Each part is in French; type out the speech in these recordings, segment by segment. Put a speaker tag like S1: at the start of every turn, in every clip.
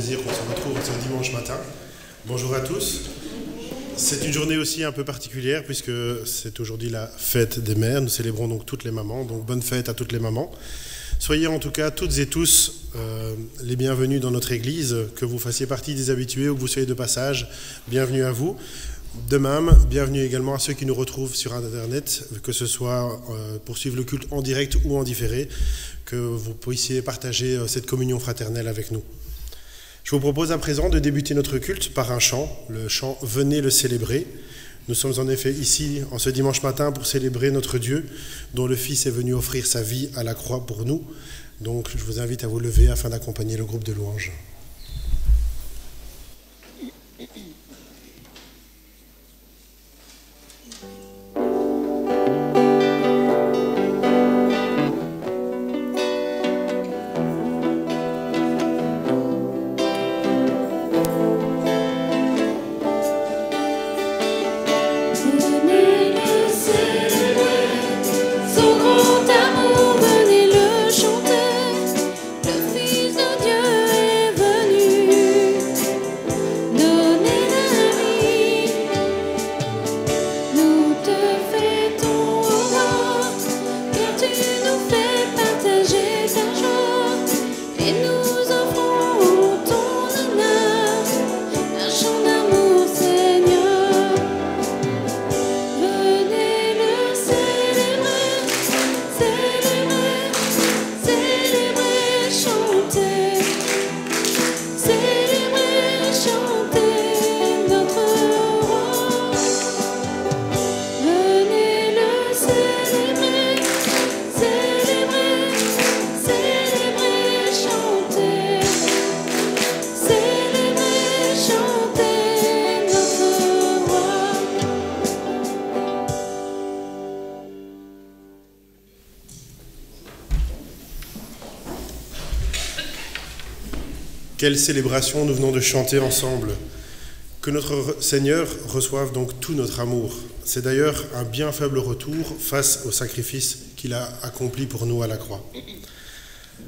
S1: plaisir qu'on se retrouve ce dimanche matin. Bonjour à tous. C'est une journée aussi un peu particulière puisque c'est aujourd'hui la fête des mères. Nous célébrons donc toutes les mamans, donc bonne fête à toutes les mamans. Soyez en tout cas toutes et tous les bienvenus dans notre église, que vous fassiez partie des habitués ou que vous soyez de passage, bienvenue à vous. De même, bienvenue également à ceux qui nous retrouvent sur Internet, que ce soit pour suivre le culte en direct ou en différé, que vous puissiez partager cette communion fraternelle avec nous. Je vous propose à présent de débuter notre culte par un chant, le chant « Venez le célébrer ». Nous sommes en effet ici en ce dimanche matin pour célébrer notre Dieu, dont le Fils est venu offrir sa vie à la croix pour nous. Donc je vous invite à vous lever afin d'accompagner le groupe de louanges. Quelle célébration nous venons de chanter ensemble. Que notre Seigneur reçoive donc tout notre amour. C'est d'ailleurs un bien faible retour face au sacrifice qu'il a accompli pour nous à la croix.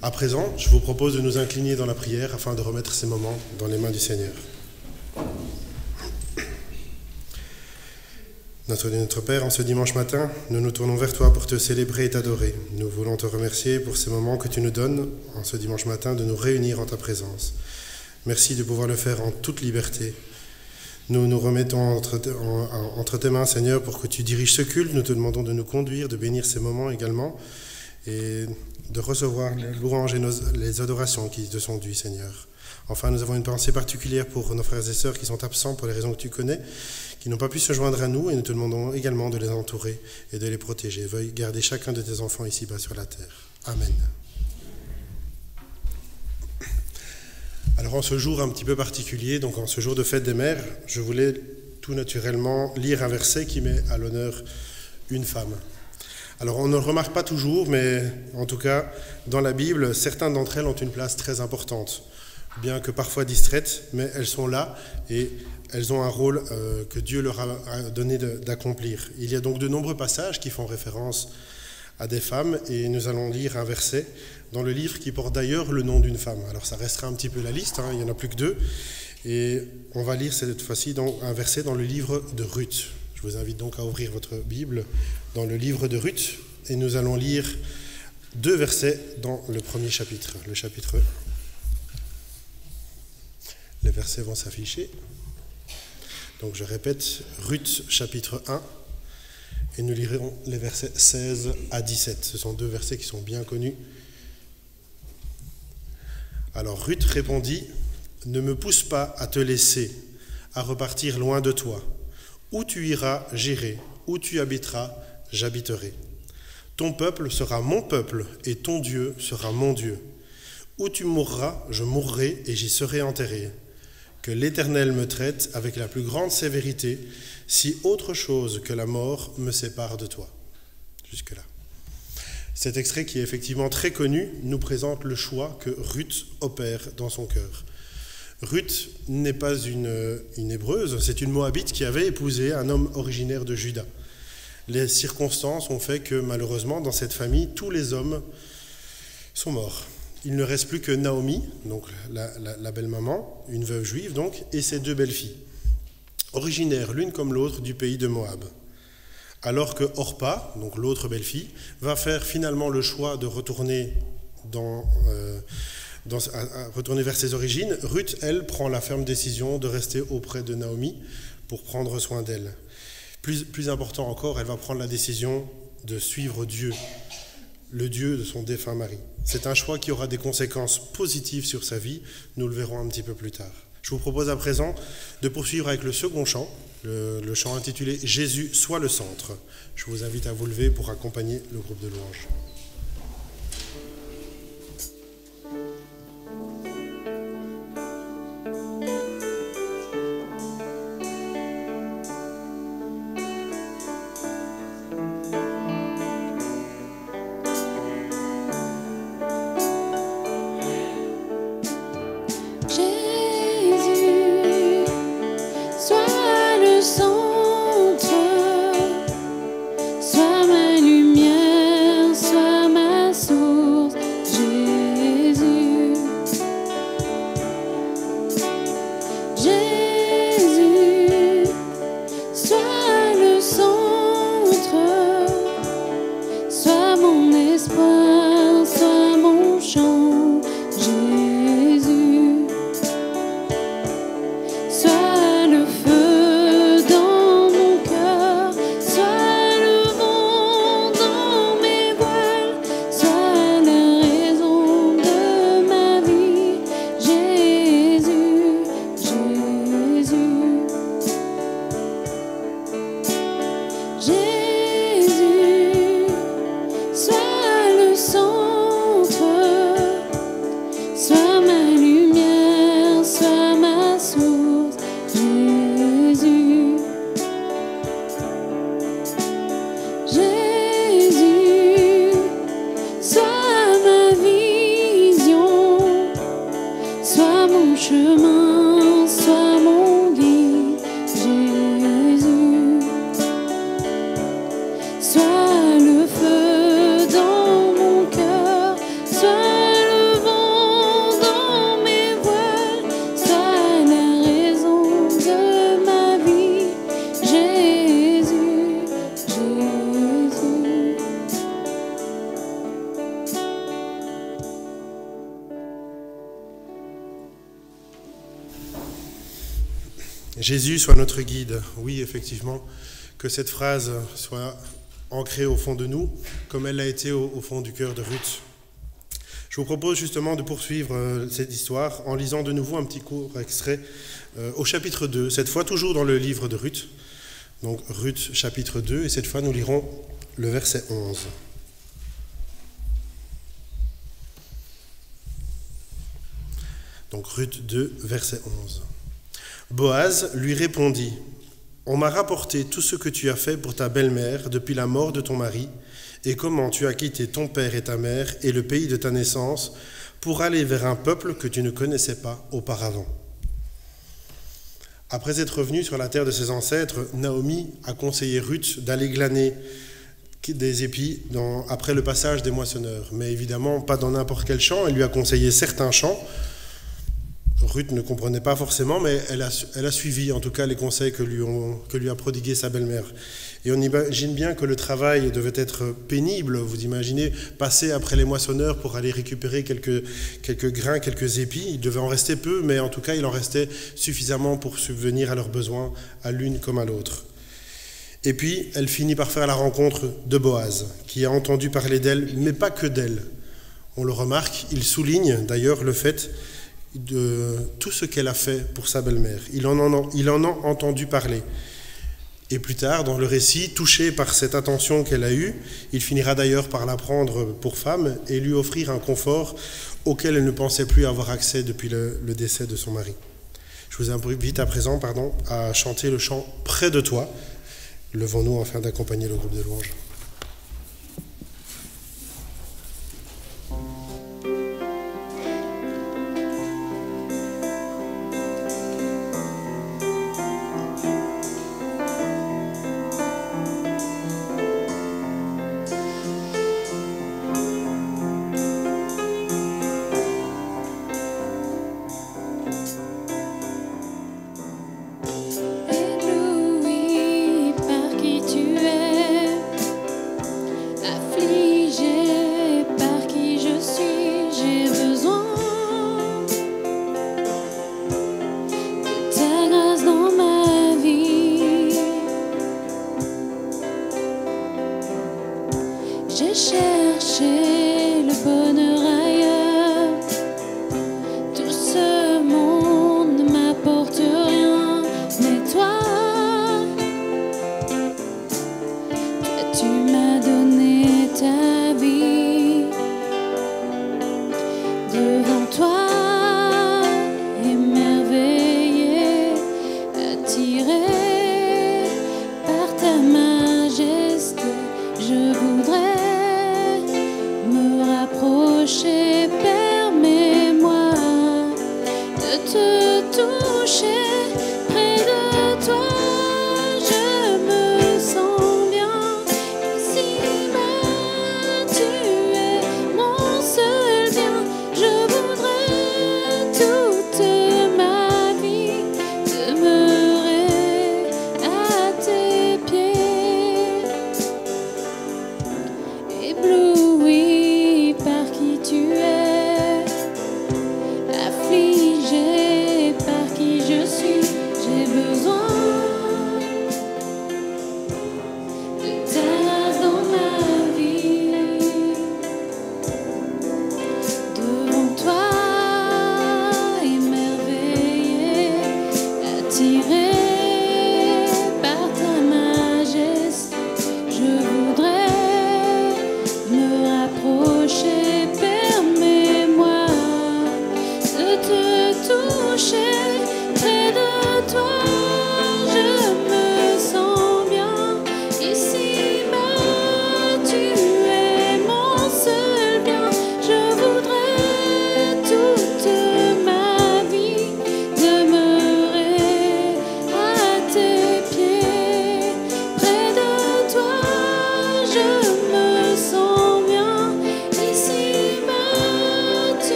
S1: À présent, je vous propose de nous incliner dans la prière afin de remettre ces moments dans les mains du Seigneur. Notre Père, en ce dimanche matin, nous nous tournons vers toi pour te célébrer et t'adorer. Nous voulons te remercier pour ces moments que tu nous donnes, en ce dimanche matin, de nous réunir en ta présence. Merci de pouvoir le faire en toute liberté. Nous nous remettons entre tes mains, Seigneur, pour que tu diriges ce culte. Nous te demandons de nous conduire, de bénir ces moments également, et de recevoir les louanges et les adorations qui te sont dues, Seigneur. Enfin, nous avons une pensée particulière pour nos frères et sœurs qui sont absents pour les raisons que tu connais, qui n'ont pas pu se joindre à nous, et nous te demandons également de les entourer et de les protéger. Veuille garder chacun de tes enfants ici-bas sur la terre. Amen. Alors en ce jour un petit peu particulier, donc en ce jour de fête des mères, je voulais tout naturellement lire un verset qui met à l'honneur une femme. Alors on ne le remarque pas toujours, mais en tout cas, dans la Bible, certaines d'entre elles ont une place très importante. Bien que parfois distraites, mais elles sont là et elles ont un rôle que Dieu leur a donné d'accomplir. Il y a donc de nombreux passages qui font référence à des femmes et nous allons lire un verset dans le livre qui porte d'ailleurs le nom d'une femme. Alors ça restera un petit peu la liste, il n'y en a plus que 2, et on va lire cette fois-ci un verset dans le livre de Ruth. Je vous invite donc à ouvrir votre Bible dans le livre de Ruth et nous allons lire 2 versets dans le premier chapitre, le chapitre 1. Les versets vont s'afficher. Donc je répète, Ruth chapitre 1, et nous lirons les versets 16 à 17. Ce sont 2 versets qui sont bien connus. Alors Ruth répondit, « Ne me pousse pas à te laisser, à repartir loin de toi. Où tu iras, j'irai. Où tu habiteras, j'habiterai. Ton peuple sera mon peuple, et ton Dieu sera mon Dieu. Où tu mourras, je mourrai, et j'y serai enterré. Que l'Éternel me traite avec la plus grande sévérité, si autre chose que la mort me sépare de toi. » Jusque-là. Cet extrait, qui est effectivement très connu, nous présente le choix que Ruth opère dans son cœur. Ruth n'est pas une Hébreuse, c'est une Moabite qui avait épousé un homme originaire de Juda. Les circonstances ont fait que malheureusement, dans cette famille, tous les hommes sont morts. Il ne reste plus que Naomi, donc la belle-maman, une veuve juive donc, et ses 2 belles-filles, originaires l'une comme l'autre du pays de Moab. Alors que Orpa, donc l'autre belle-fille, va faire finalement le choix de retourner retourner vers ses origines, Ruth, elle, prend la ferme décision de rester auprès de Naomi pour prendre soin d'elle. Plus important encore, elle va prendre la décision de suivre Dieu, le Dieu de son défunt mari. C'est un choix qui aura des conséquences positives sur sa vie, nous le verrons un petit peu plus tard. Je vous propose à présent de poursuivre avec le second chant, le chant intitulé « Jésus soit le centre ». Je vous invite à vous lever pour accompagner le groupe de louanges. Jésus soit notre guide. Oui, effectivement, que cette phrase soit ancrée au fond de nous, comme elle l'a été au fond du cœur de Ruth. Je vous propose justement de poursuivre cette histoire en lisant de nouveau un petit court extrait au chapitre 2, cette fois toujours dans le livre de Ruth. Donc Ruth chapitre 2, et cette fois nous lirons le verset 11. Donc Ruth 2, verset 11. Boaz lui répondit : « On m'a rapporté tout ce que tu as fait pour ta belle-mère depuis la mort de ton mari, et comment tu as quitté ton père et ta mère et le pays de ta naissance pour aller vers un peuple que tu ne connaissais pas auparavant. » Après être revenue sur la terre de ses ancêtres, Naomi a conseillé Ruth d'aller glaner des épis après le passage des moissonneurs. Mais évidemment, pas dans n'importe quel champ, elle lui a conseillé certains champs. Ruth ne comprenait pas forcément, mais elle a suivi en tout cas les conseils que lui a prodigués sa belle-mère. Et on imagine bien que le travail devait être pénible. Vous imaginez passer après les moissonneurs pour aller récupérer quelques grains, quelques épis. Il devait en rester peu, mais en tout cas il en restait suffisamment pour subvenir à leurs besoins, à l'une comme à l'autre. Et puis elle finit par faire la rencontre de Boaz, qui a entendu parler d'elle, mais pas que d'elle. On le remarque, il souligne d'ailleurs le fait de tout ce qu'elle a fait pour sa belle-mère. Il en a entendu parler. Et plus tard, dans le récit, touché par cette attention qu'elle a eue, il finira d'ailleurs par la prendre pour femme et lui offrir un confort auquel elle ne pensait plus avoir accès depuis le décès de son mari. Je vous invite à présent à chanter le chant « Près de toi ». Levons-nous afin d'accompagner le groupe de louanges.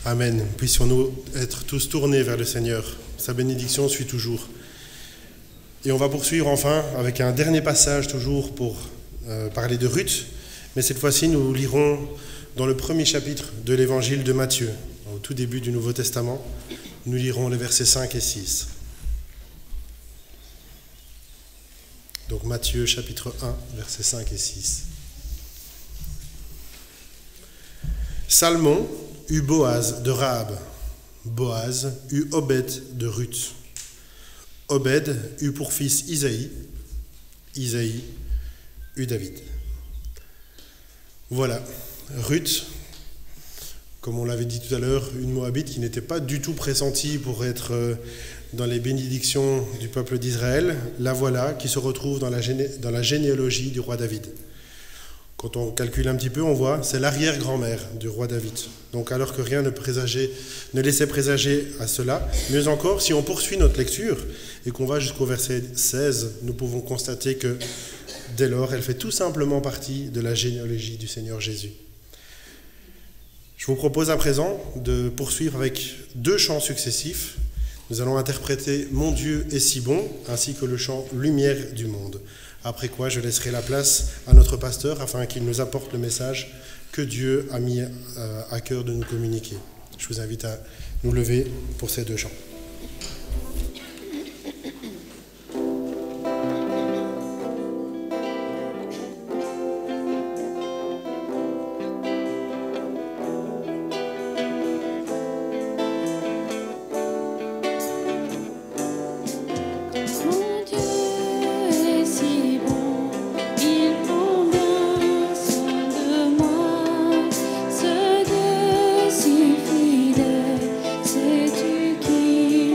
S1: Amen. Puissions-nous être tous tournés vers le Seigneur. Sa bénédiction suit toujours. Et on va poursuivre enfin avec un dernier passage toujours pour parler de Ruth. Mais cette fois-ci, nous lirons dans le premier chapitre de l'évangile de Matthieu, au tout début du Nouveau Testament. Nous lirons les versets 5 et 6. Donc Matthieu chapitre 1, versets 5 et 6. Salmon eut Boaz de Rahab. Boaz eut Obed de Ruth. Obed eut pour fils Isaïe. Isaïe eut David. Voilà, Ruth, comme on l'avait dit tout à l'heure, une Moabite qui n'était pas du tout pressentie pour être dans les bénédictions du peuple d'Israël. La voilà qui se retrouve dans la généalogie du roi David. Quand on calcule un petit peu, on voit, c'est l'arrière-grand-mère du roi David. Donc alors que rien ne laissait présager à cela, mieux encore, si on poursuit notre lecture et qu'on va jusqu'au verset 16, nous pouvons constater que dès lors, elle fait tout simplement partie de la généalogie du Seigneur Jésus. Je vous propose à présent de poursuivre avec 2 chants successifs. Nous allons interpréter « Mon Dieu est si bon » ainsi que le chant « Lumière du monde ». Après quoi, je laisserai la place à notre pasteur afin qu'il nous apporte le message que Dieu a mis à cœur de nous communiquer. Je vous invite à nous lever pour ces 2 chants.
S2: C'est tu qui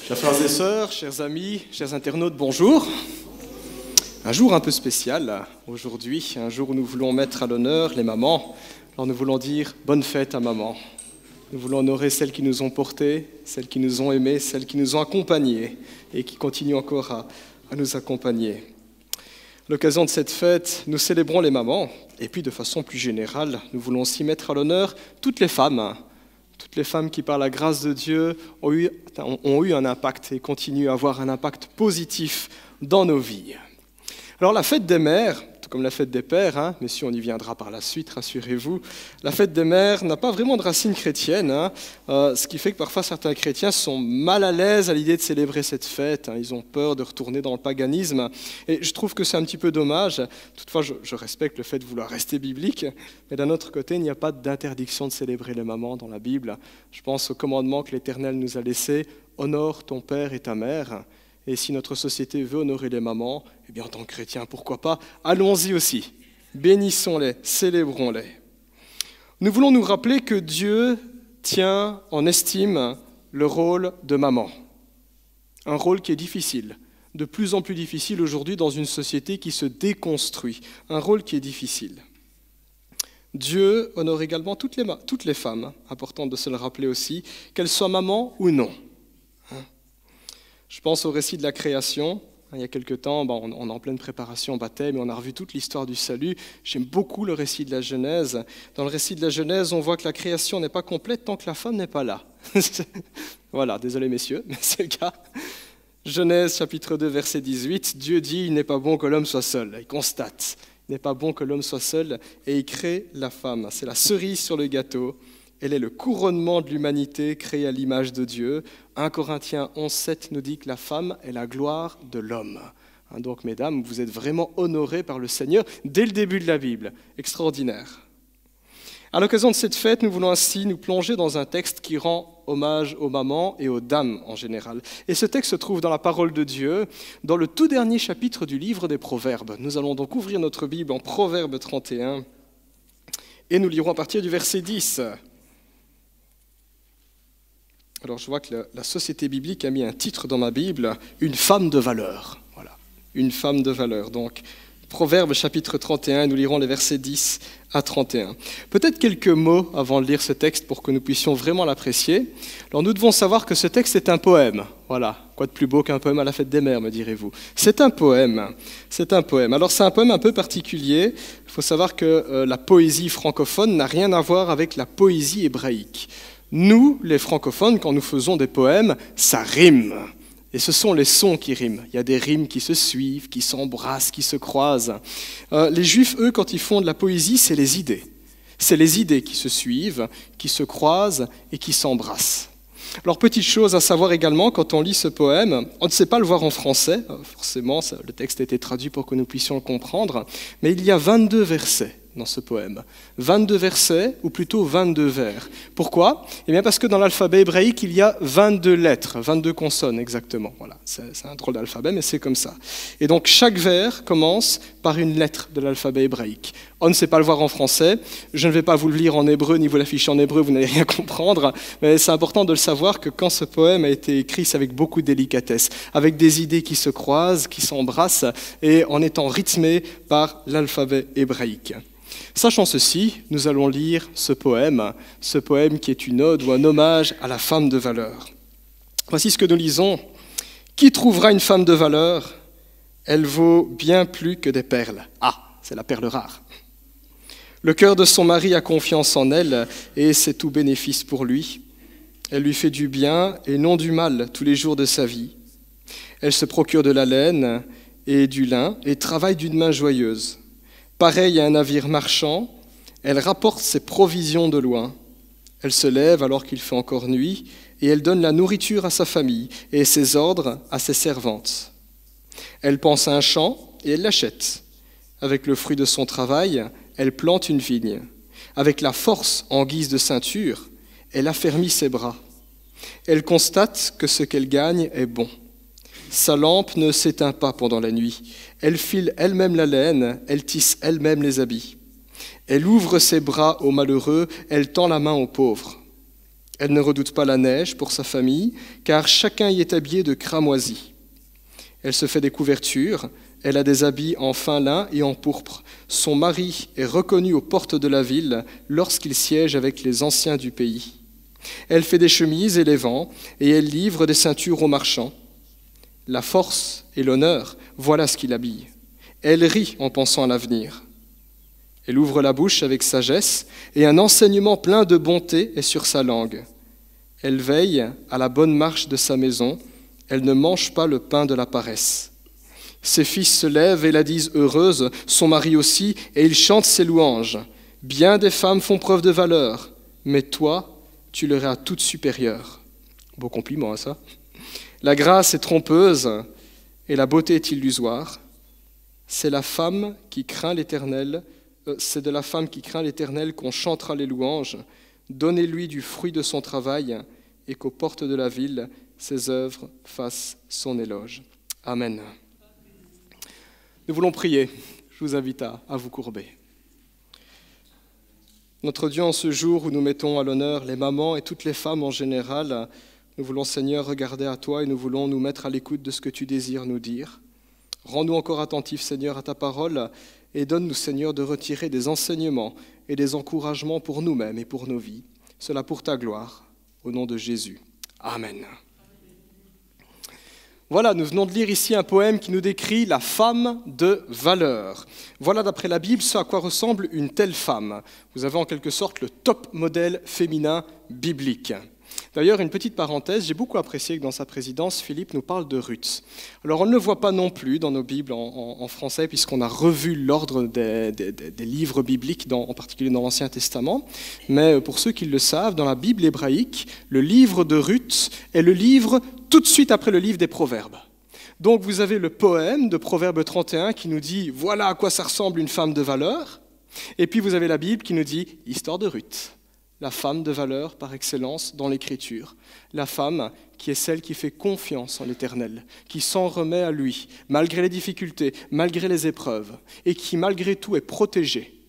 S2: Chers frères et sœurs, chers amis, chers internautes, bonjour. Un jour un peu spécial aujourd'hui, un jour où nous voulons mettre à l'honneur les mamans. Alors nous voulons dire bonne fête à maman. Nous voulons honorer celles qui nous ont portés, celles qui nous ont aimés, celles qui nous ont accompagnés et qui continuent encore à nous accompagner. À l'occasion de cette fête, nous célébrons les mamans et puis de façon plus générale, nous voulons aussi mettre à l'honneur toutes les femmes toutes les femmes qui, par la grâce de Dieu, ont eu un impact et continuent à avoir un impact positif dans nos vies. Alors la fête des mères, tout comme la fête des pères, mais si on y viendra par la suite, rassurez-vous, la fête des mères n'a pas vraiment de racines chrétiennes, ce qui fait que parfois certains chrétiens sont mal à l'aise à l'idée de célébrer cette fête, ils ont peur de retourner dans le paganisme, et je trouve que c'est un petit peu dommage. Toutefois, je respecte le fait de vouloir rester biblique, mais d'un autre côté, il n'y a pas d'interdiction de célébrer les mamans dans la Bible. Je pense au commandement que l'Éternel nous a laissé, « Honore ton père et ta mère ». Et si notre société veut honorer les mamans, eh bien en tant que chrétien, pourquoi pas, allons-y aussi. Bénissons-les, célébrons-les. Nous voulons nous rappeler que Dieu tient en estime le rôle de maman. Un rôle qui est difficile, de plus en plus difficile aujourd'hui dans une société qui se déconstruit. Un rôle qui est difficile. Dieu honore également toutes les femmes, important de se le rappeler aussi, qu'elles soient mamans ou non. Je pense au récit de la création. Il y a quelque temps, on est en pleine préparation au baptême et on a revu toute l'histoire du salut. J'aime beaucoup le récit de la Genèse. Dans le récit de la Genèse, on voit que la création n'est pas complète tant que la femme n'est pas là. Voilà, désolé messieurs, mais c'est le cas. Genèse chapitre 2, verset 18, Dieu dit « Il n'est pas bon que l'homme soit seul ». Il constate « Il n'est pas bon que l'homme soit seul » et il crée la femme. C'est la cerise sur le gâteau. Elle est le couronnement de l'humanité créée à l'image de Dieu. 1 Corinthiens 11,7 nous dit que la femme est la gloire de l'homme. Donc, mesdames, vous êtes vraiment honorées par le Seigneur dès le début de la Bible. Extraordinaire. À l'occasion de cette fête, nous voulons ainsi nous plonger dans un texte qui rend hommage aux mamans et aux dames en général. Et ce texte se trouve dans la parole de Dieu, dans le tout dernier chapitre du livre des Proverbes. Nous allons donc ouvrir notre Bible en Proverbes 31 et nous lirons à partir du verset 10. Alors je vois que la Société biblique a mis un titre dans ma Bible, « Une femme de valeur ». Voilà, une femme de valeur. Donc, Proverbes chapitre 31, nous lirons les versets 10 à 31. Peut-être quelques mots avant de lire ce texte pour que nous puissions vraiment l'apprécier. Alors nous devons savoir que ce texte est un poème. Voilà, quoi de plus beau qu'un poème à la fête des mères, me direz-vous. C'est un poème. Alors c'est un poème un peu particulier. Il faut savoir que la poésie francophone n'a rien à voir avec la poésie hébraïque. Nous, les francophones, quand nous faisons des poèmes, ça rime. Et ce sont les sons qui riment. Il y a des rimes qui se suivent, qui s'embrassent, qui se croisent. Les Juifs, eux, quand ils font de la poésie, c'est les idées. C'est les idées qui se suivent, qui se croisent et qui s'embrassent. Alors, petite chose à savoir également, quand on lit ce poème, on ne sait pas le voir en français. Forcément, le texte a été traduit pour que nous puissions le comprendre. Mais il y a 22 versets dans ce poème. 22 versets, ou plutôt 22 vers. Pourquoi ? Eh bien parce que dans l'alphabet hébraïque, il y a 22 lettres, 22 consonnes exactement. Voilà, c'est un drôle d'alphabet, mais c'est comme ça. Et donc chaque vers commence par une lettre de l'alphabet hébraïque. On ne sait pas le voir en français, je ne vais pas vous le lire en hébreu, ni vous l'afficher en hébreu, vous n'allez rien comprendre, mais c'est important de le savoir que quand ce poème a été écrit, c'est avec beaucoup de délicatesse, avec des idées qui se croisent, qui s'embrassent, et en étant rythmé par l'alphabet hébraïque. Sachant ceci, nous allons lire ce poème qui est une ode ou un hommage à la femme de valeur. Voici ce que nous lisons. « Qui trouvera une femme de valeur ? Elle vaut bien plus que des perles. » Ah, c'est la perle rare. « Le cœur de son mari a confiance en elle et c'est tout bénéfice pour lui. Elle lui fait du bien et non du mal tous les jours de sa vie. Elle se procure de la laine et du lin et travaille d'une main joyeuse. Pareille à un navire marchand, elle rapporte ses provisions de loin. Elle se lève alors qu'il fait encore nuit, et elle donne la nourriture à sa famille et ses ordres à ses servantes. Elle pense à un champ et elle l'achète. Avec le fruit de son travail, elle plante une vigne. Avec la force en guise de ceinture, elle affermit ses bras. Elle constate que ce qu'elle gagne est bon. Sa lampe ne s'éteint pas pendant la nuit. Elle file elle-même la laine, elle tisse elle-même les habits. Elle ouvre ses bras aux malheureux, elle tend la main aux pauvres. Elle ne redoute pas la neige pour sa famille, car chacun y est habillé de cramoisi. Elle se fait des couvertures, elle a des habits en fin lin et en pourpre. Son mari est reconnu aux portes de la ville lorsqu'il siège avec les anciens du pays. Elle fait des chemises et les vend, et elle livre des ceintures aux marchands. La force et l'honneur, voilà ce qui l'habille. Elle rit en pensant à l'avenir. Elle ouvre la bouche avec sagesse, et un enseignement plein de bonté est sur sa langue. Elle veille à la bonne marche de sa maison, elle ne mange pas le pain de la paresse. Ses fils se lèvent et la disent heureuse, son mari aussi, et ils chantent ses louanges. Bien des femmes font preuve de valeur, mais toi, tu leur es à toute supérieure. Beau compliment, hein, ça. La grâce est trompeuse et la beauté est illusoire. C'est de la femme qui craint l'Éternel qu'on chantera les louanges. Donnez-lui du fruit de son travail et qu'aux portes de la ville, ses œuvres fassent son éloge. Amen. Nous voulons prier. Je vous invite à vous courber. Notre Dieu, en ce jour où nous mettons à l'honneur les mamans et toutes les femmes en général, nous voulons, Seigneur, regarder à toi et nous voulons nous mettre à l'écoute de ce que tu désires nous dire. Rends-nous encore attentifs, Seigneur, à ta parole et donne-nous, Seigneur, de retirer des enseignements et des encouragements pour nous-mêmes et pour nos vies. Cela pour ta gloire, au nom de Jésus. Amen. Voilà, nous venons de lire ici un poème qui nous décrit la femme de valeur. Voilà, d'après la Bible, ce à quoi ressemble une telle femme. Vous avez en quelque sorte le top modèle féminin biblique. D'ailleurs, une petite parenthèse, j'ai beaucoup apprécié que dans sa présidence, Philippe nous parle de Ruth. Alors, on ne le voit pas non plus dans nos Bibles en français, puisqu'on a revu l'ordre des livres bibliques, en particulier dans l'Ancien Testament. Mais pour ceux qui le savent, dans la Bible hébraïque, le livre de Ruth est le livre tout de suite après le livre des Proverbes. Donc, vous avez le poème de Proverbe 31 qui nous dit « Voilà à quoi ça ressemble une femme de valeur ». Et puis, vous avez la Bible qui nous dit « Histoire de Ruth ». La femme de valeur par excellence dans l'Écriture, la femme qui est celle qui fait confiance en l'Éternel, qui s'en remet à lui, malgré les difficultés, malgré les épreuves, et qui malgré tout est protégée,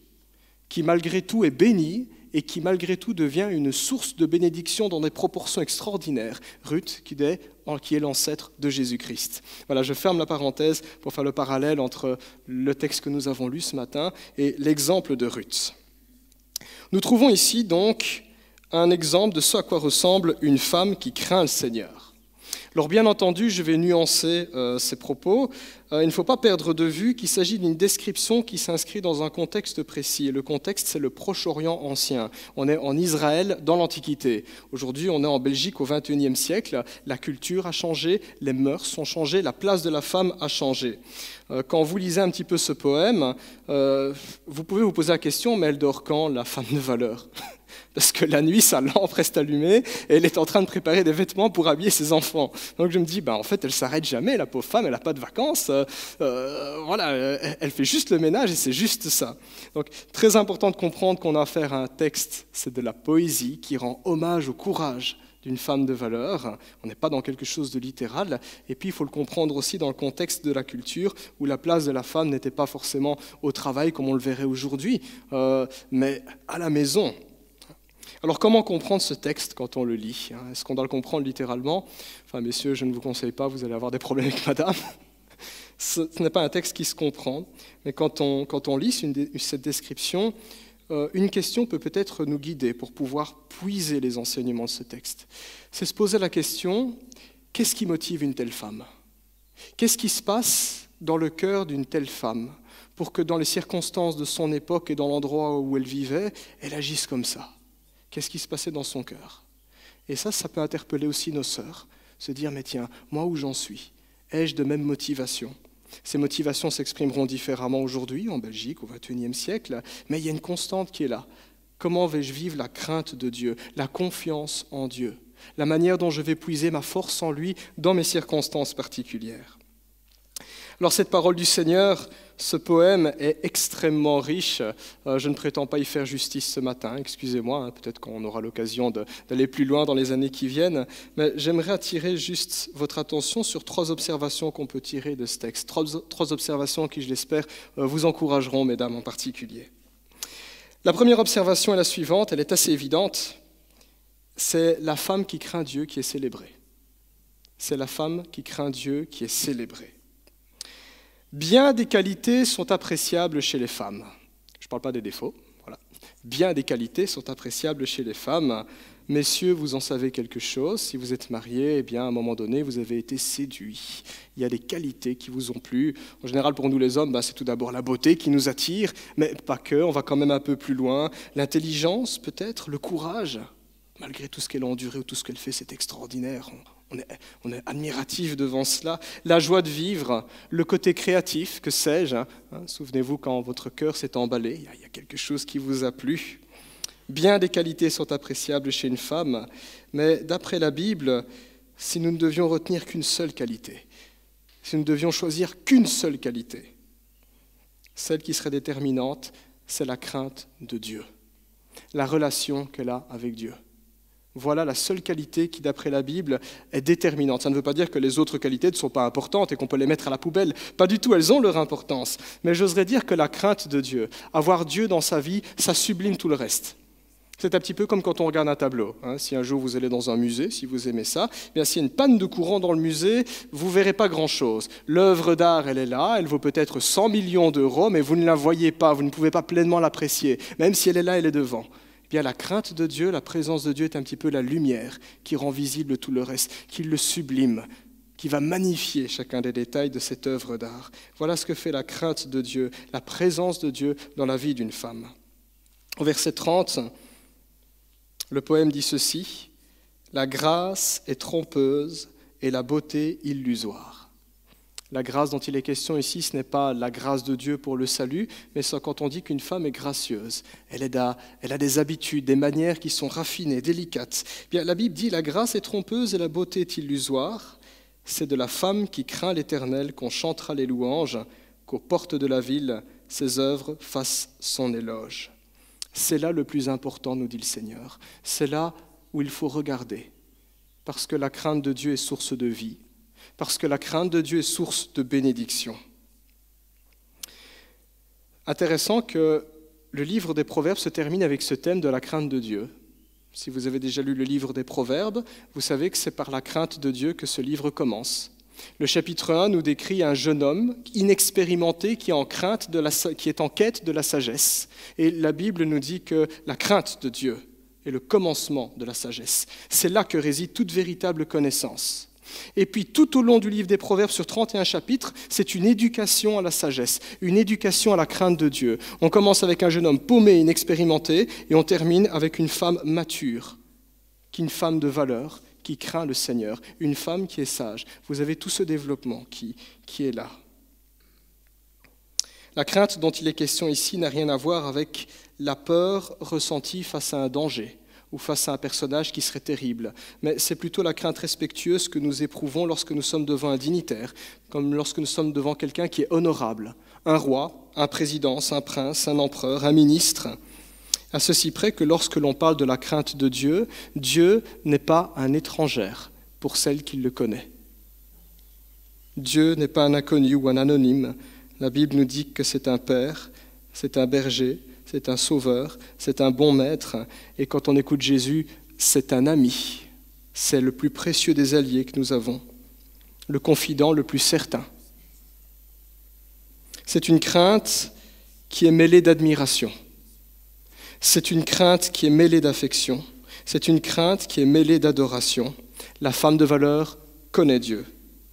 S2: qui malgré tout est bénie, et qui malgré tout devient une source de bénédiction dans des proportions extraordinaires. Ruth, qui est l'ancêtre de Jésus-Christ. Voilà, je ferme la parenthèse pour faire le parallèle entre le texte que nous avons lu ce matin et l'exemple de Ruth. Nous trouvons ici donc un exemple de ce à quoi ressemble une femme qui craint le Seigneur. Alors bien entendu, je vais nuancer ces propos. Il ne faut pas perdre de vue qu'il s'agit d'une description qui s'inscrit dans un contexte précis. Et le contexte, c'est le Proche-Orient ancien. On est en Israël dans l'Antiquité. Aujourd'hui, on est en Belgique au XXIe siècle. La culture a changé, les mœurs ont changé, la place de la femme a changé. Quand vous lisez un petit peu ce poème, vous pouvez vous poser la question, mais elle dort quand, la femme de valeur ? Parce que la nuit, sa lampe reste allumée et elle est en train de préparer des vêtements pour habiller ses enfants. Donc je me dis, en fait, elle ne s'arrête jamais, la pauvre femme, elle n'a pas de vacances. Voilà, elle fait juste le ménage et c'est juste ça. Donc très important de comprendre qu'on a affaire à un texte, c'est de la poésie qui rend hommage au courage d'une femme de valeur. On n'est pas dans quelque chose de littéral. Et puis, il faut le comprendre aussi dans le contexte de la culture où la place de la femme n'était pas forcément au travail comme on le verrait aujourd'hui, mais à la maison. Alors, comment comprendre ce texte quand on le lit ? Est-ce qu'on doit le comprendre littéralement ? Enfin, messieurs, je ne vous conseille pas, vous allez avoir des problèmes avec madame. Ce n'est pas un texte qui se comprend, mais quand on lit cette description, une question peut peut-être nous guider pour pouvoir puiser les enseignements de ce texte. C'est se poser la question, qu'est-ce qui motive une telle femme ? Qu'est-ce qui se passe dans le cœur d'une telle femme pour que dans les circonstances de son époque et dans l'endroit où elle vivait, elle agisse comme ça ? Qu'est-ce qui se passait dans son cœur ? Et ça peut interpeller aussi nos sœurs, se dire, mais tiens, moi où j'en suis, ai-je de même motivation ? Ces motivations s'exprimeront différemment aujourd'hui, en Belgique, au XXIe siècle, mais il y a une constante qui est là. Comment vais-je vivre la crainte de Dieu, la confiance en Dieu, la manière dont je vais puiser ma force en lui dans mes circonstances particulières ? Alors cette parole du Seigneur, ce poème est extrêmement riche. Je ne prétends pas y faire justice ce matin, excusez-moi, peut-être qu'on aura l'occasion d'aller plus loin dans les années qui viennent, mais j'aimerais attirer juste votre attention sur 3 observations qu'on peut tirer de ce texte. 3 observations qui, je l'espère, vous encourageront, mesdames en particulier. La première observation est la suivante, elle est assez évidente. C'est la femme qui craint Dieu qui est célébrée. C'est la femme qui craint Dieu qui est célébrée. Bien des qualités sont appréciables chez les femmes. Je ne parle pas des défauts. Voilà. Bien des qualités sont appréciables chez les femmes. Messieurs, vous en savez quelque chose. Si vous êtes mariés, eh bien, à un moment donné, vous avez été séduits. Il y a des qualités qui vous ont plu. En général, pour nous les hommes, c'est tout d'abord la beauté qui nous attire, mais pas que, on va quand même un peu plus loin. L'intelligence, peut-être, le courage. Malgré tout ce qu'elle a enduré ou tout ce qu'elle fait, c'est extraordinaire. On est admiratif devant cela. La joie de vivre, le côté créatif, que sais-je. Souvenez-vous quand votre cœur s'est emballé, il y a quelque chose qui vous a plu. Bien des qualités sont appréciables chez une femme, mais d'après la Bible, si nous ne devions retenir qu'une seule qualité, si nous ne devions choisir qu'une seule qualité, celle qui serait déterminante, c'est la crainte de Dieu, la relation qu'elle a avec Dieu. Voilà la seule qualité qui, d'après la Bible, est déterminante. Ça ne veut pas dire que les autres qualités ne sont pas importantes et qu'on peut les mettre à la poubelle. Pas du tout, elles ont leur importance. Mais j'oserais dire que la crainte de Dieu, avoir Dieu dans sa vie, ça sublime tout le reste. C'est un petit peu comme quand on regarde un tableau. Si un jour vous allez dans un musée, si vous aimez ça, bien s'il y a une panne de courant dans le musée, vous ne verrez pas grand-chose. L'œuvre d'art, elle est là, elle vaut peut-être 100 millions d'euros, mais vous ne la voyez pas, vous ne pouvez pas pleinement l'apprécier. Même si elle est là, elle est devant. Bien, la crainte de Dieu, la présence de Dieu est un petit peu la lumière qui rend visible tout le reste, qui le sublime, qui va magnifier chacun des détails de cette œuvre d'art. Voilà ce que fait la crainte de Dieu, la présence de Dieu dans la vie d'une femme. Au verset 30, le poème dit ceci, « La grâce est trompeuse et la beauté illusoire ». La grâce dont il est question ici, ce n'est pas la grâce de Dieu pour le salut, mais c'est quand on dit qu'une femme est gracieuse. Elle a des habitudes, des manières qui sont raffinées, délicates. Bien, la Bible dit « La grâce est trompeuse et la beauté est illusoire ». C'est de la femme qui craint l'Éternel qu'on chantera les louanges, qu'aux portes de la ville, ses œuvres fassent son éloge. C'est là le plus important, nous dit le Seigneur. C'est là où il faut regarder, parce que la crainte de Dieu est source de vie, parce que la crainte de Dieu est source de bénédiction. Intéressant que le livre des Proverbes se termine avec ce thème de la crainte de Dieu. Si vous avez déjà lu le livre des Proverbes, vous savez que c'est par la crainte de Dieu que ce livre commence. Le chapitre 1 nous décrit un jeune homme inexpérimenté qui est en quête de la sagesse. Et la Bible nous dit que la crainte de Dieu est le commencement de la sagesse. C'est là que réside toute véritable connaissance. Et puis tout au long du livre des Proverbes, sur 31 chapitres, c'est une éducation à la sagesse, une éducation à la crainte de Dieu. On commence avec un jeune homme paumé, inexpérimenté, et on termine avec une femme mature, qui est une femme de valeur, qui craint le Seigneur, une femme qui est sage. Vous avez tout ce développement qui est là. La crainte dont il est question ici n'a rien à voir avec la peur ressentie face à un danger ou face à un personnage qui serait terrible, mais c'est plutôt la crainte respectueuse que nous éprouvons lorsque nous sommes devant un dignitaire, comme lorsque nous sommes devant quelqu'un qui est honorable, un roi, un président, un prince, un empereur, un ministre. À ceci près que lorsque l'on parle de la crainte de Dieu, Dieu n'est pas un étranger pour celle qui le connaît. Dieu n'est pas un inconnu ou un anonyme. La Bible nous dit que c'est un père, c'est un berger, c'est un sauveur, c'est un bon maître. Et quand on écoute Jésus, c'est un ami. C'est le plus précieux des alliés que nous avons, le confident le plus certain. C'est une crainte qui est mêlée d'admiration. C'est une crainte qui est mêlée d'affection. C'est une crainte qui est mêlée d'adoration. La femme de valeur connaît Dieu,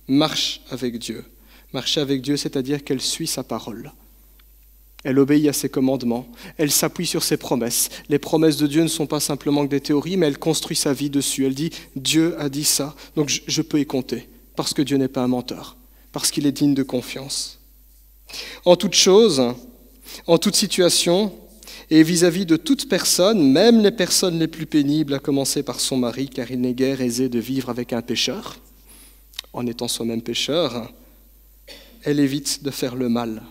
S2: marche avec Dieu. Marcher avec Dieu, c'est-à-dire qu'elle suit sa parole. Elle obéit à ses commandements. Elle s'appuie sur ses promesses. Les promesses de Dieu ne sont pas simplement que des théories, mais elle construit sa vie dessus. Elle dit « Dieu a dit ça, donc je peux y compter, parce que Dieu n'est pas un menteur, parce qu'il est digne de confiance. » En toute chose, en toute situation, et vis-à-vis de toute personne, même les personnes les plus pénibles, à commencer par son mari, car il n'est guère aisé de vivre avec un pécheur, en étant soi-même pécheur, elle évite de faire le mal.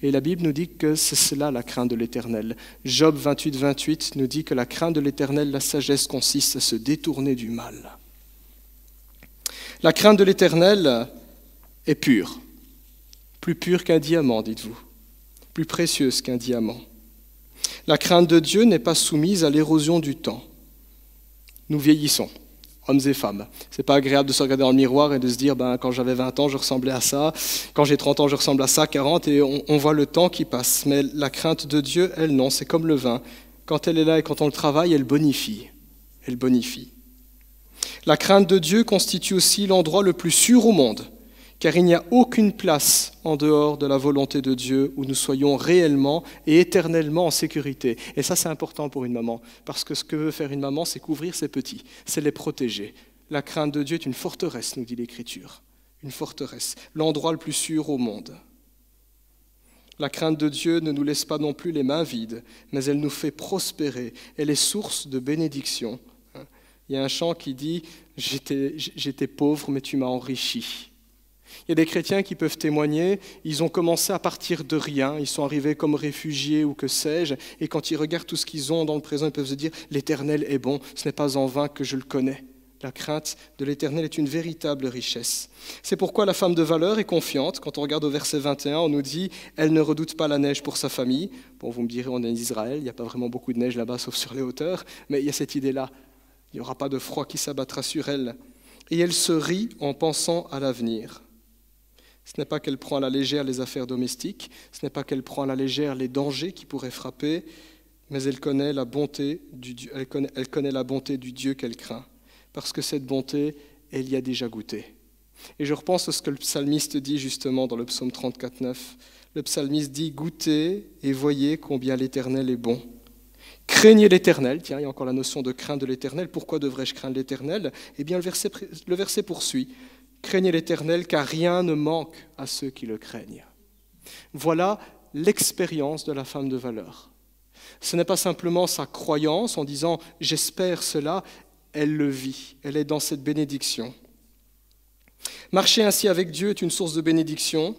S2: Et la Bible nous dit que c'est cela la crainte de l'Éternel. Job 28 nous dit que la crainte de l'Éternel, la sagesse consiste à se détourner du mal. La crainte de l'Éternel est pure, plus pure qu'un diamant, dites-vous, plus précieuse qu'un diamant. La crainte de Dieu n'est pas soumise à l'érosion du temps. Nous vieillissons, hommes et femmes. C'est pas agréable de se regarder dans le miroir et de se dire quand j'avais 20 ans, je ressemblais à ça, quand j'ai 30 ans, je ressemble à ça, 40, et on voit le temps qui passe. Mais la crainte de Dieu, elle, non, c'est comme le vin. Quand elle est là et quand on le travaille, elle bonifie. elle bonifie. La crainte de Dieu constitue aussi l'endroit le plus sûr au monde, car il n'y a aucune place en dehors de la volonté de Dieu où nous soyons réellement et éternellement en sécurité. Et ça, c'est important pour une maman, parce que ce que veut faire une maman, c'est couvrir ses petits, c'est les protéger. La crainte de Dieu est une forteresse, nous dit l'Écriture, une forteresse, l'endroit le plus sûr au monde. La crainte de Dieu ne nous laisse pas non plus les mains vides, mais elle nous fait prospérer, elle est source de bénédiction. Il y a un chant qui dit « J'étais pauvre, mais tu m'as enrichi ». Il y a des chrétiens qui peuvent témoigner, ils ont commencé à partir de rien, ils sont arrivés comme réfugiés ou que sais-je, et quand ils regardent tout ce qu'ils ont dans le présent, ils peuvent se dire « L'Éternel est bon, ce n'est pas en vain que je le connais ». La crainte de l'Éternel est une véritable richesse. C'est pourquoi la femme de valeur est confiante. Quand on regarde au verset 21, on nous dit « Elle ne redoute pas la neige pour sa famille ». Bon, vous me direz, on est en Israël, il n'y a pas vraiment beaucoup de neige là-bas, sauf sur les hauteurs, mais il y a cette idée-là. Il n'y aura pas de froid qui s'abattra sur elle. Et elle se rit en pensant à l'avenir. Ce n'est pas qu'elle prend à la légère les affaires domestiques, ce n'est pas qu'elle prend à la légère les dangers qui pourraient frapper, mais elle connaît la bonté du Dieu qu'elle craint. Parce que cette bonté, elle y a déjà goûté. Et je repense à ce que le psalmiste dit justement dans le psaume 34,9. Le psalmiste dit « Goûtez et voyez combien l'Éternel est bon ». Craignez l'Éternel, tiens, il y a encore la notion de crainte de l'Éternel. Pourquoi devrais-je craindre l'Éternel ? Eh bien, le verset poursuit. Craignez l'Éternel, car rien ne manque à ceux qui le craignent. Voilà l'expérience de la femme de valeur. Ce n'est pas simplement sa croyance en disant « j'espère cela », elle le vit, elle est dans cette bénédiction. Marcher ainsi avec Dieu est une source de bénédiction,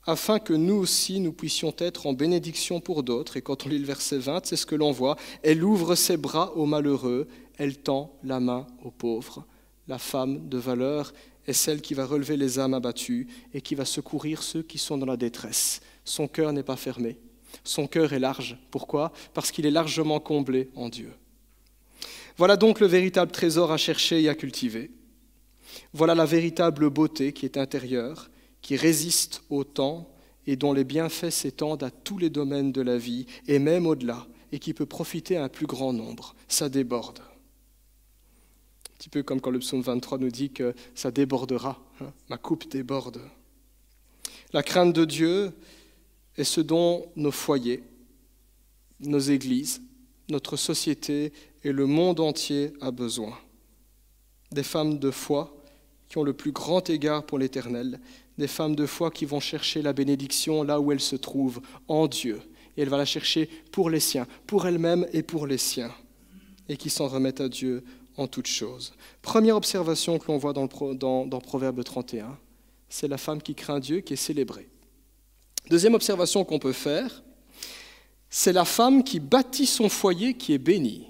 S2: afin que nous aussi, nous puissions être en bénédiction pour d'autres. Et quand on lit le verset 20, c'est ce que l'on voit. Elle ouvre ses bras aux malheureux, elle tend la main aux pauvres. La femme de valeur est celle qui va relever les âmes abattues et qui va secourir ceux qui sont dans la détresse. Son cœur n'est pas fermé, son cœur est large. Pourquoi ? Parce qu'il est largement comblé en Dieu. Voilà donc le véritable trésor à chercher et à cultiver. Voilà la véritable beauté qui est intérieure, qui résiste au temps et dont les bienfaits s'étendent à tous les domaines de la vie et même au-delà, et qui peut profiter à un plus grand nombre. Ça déborde. Un petit peu comme quand le psaume 23 nous dit que ça débordera, ma coupe déborde. La crainte de Dieu est ce dont nos foyers, nos églises, notre société et le monde entier a besoin. Des femmes de foi qui ont le plus grand égard pour l'Éternel, des femmes de foi qui vont chercher la bénédiction là où elle se trouve, en Dieu. Et elle va la chercher pour les siens, pour elle-même et pour les siens, et qui s'en remettent à Dieu en toutes choses. Première observation que l'on voit dans Proverbe 31, c'est la femme qui craint Dieu qui est célébrée. Deuxième observation qu'on peut faire, c'est la femme qui bâtit son foyer qui est bénie.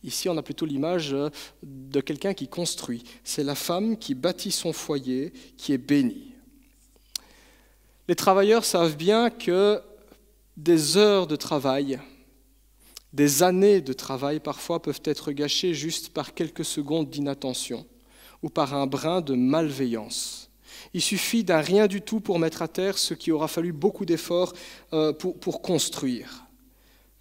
S2: Ici, on a plutôt l'image de quelqu'un qui construit. C'est la femme qui bâtit son foyer qui est bénie. Les travailleurs savent bien que des heures de travail, des années de travail parfois peuvent être gâchées juste par quelques secondes d'inattention ou par un brin de malveillance. Il suffit d'un rien du tout pour mettre à terre ce qui aura fallu beaucoup d'efforts pour construire.